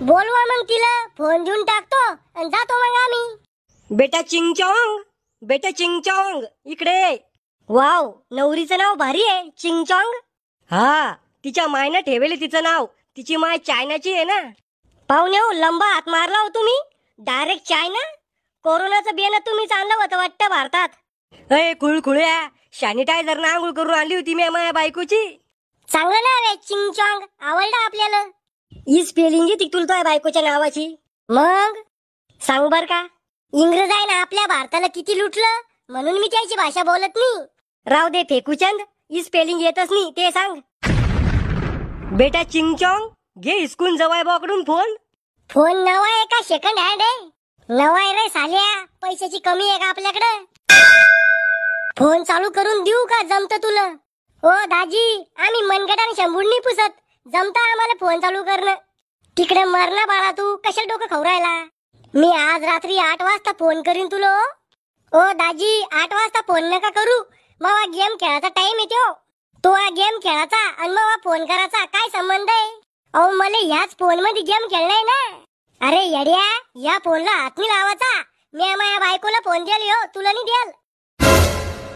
बोलवा मग तिला, फोन देऊन टाकतो आणि जातो मग आम्ही। बेटा चिंगचॉंग, बेटा चिंगचॉंग इकडे ये। वाव, नवरीचं नाव भारी आहे, चिंगचॉंग। हा, तिच्या मायनं ठेवले तिचं नाव, तिची माय चायनाची आहे ना। पाहुणे हो, लंबा हात मारला हो तुम्ही, डायरेक्ट चायना। कोरोनाचं बियाणं तुम्हीच आणलं होतं वाटतं भारतात। अय खुळखुळ्या, सॅनिटायझर ना आंघोळ करून आणली होती मी माझ्या बायकोची। चांगलं नाव आहे चिंगचॉंग, आवडलं आपल्याला। ही स्पेलिंग आहे ती तुला बायकोच्या नावाची। मग सांग बर का, इंग्रज आहे ना आपल्या भारताला किती लुटलं, म्हणून मी त्याची भाषा बोलत नाही। राव दे फेकूचंद, ही स्पेलिंग येतच नाही ते सांग। बेटा चिंगचॉंग, घे हिसकून जवाय बाकडून फोन। फोन नवा आहे का सेकंड हँड आहे? नवा आहे रे साल्या, पैशाची कमी आहे का आपल्याकडे? फोन चालू करून देऊ का, जमतं तुला? हो दाजी, आम्ही मनगटाने शंभूड नाही पुसत, जमता आम्हाला फोन चालू करणं। तिकडे मरणा बाळा, तू कशाला डोकं खाऊ राहिला? मी आज रात्री 8 वाजता फोन करीन तुला। ओ दाजी, 8 वाजता फोन नका करू, मग गेम खेळायचा टाइम येतो। तो गेम खेळायचा आणि मग फोन करायचा काय संबंध आहे? अहो मला ह्याच फोन मध्ये गेम खेळलाय ना। अरे येड्या, या फोनला हात नाही लावायचा, मी माझ्या बायकोला फोन द्याल, तुला नाही द्याल।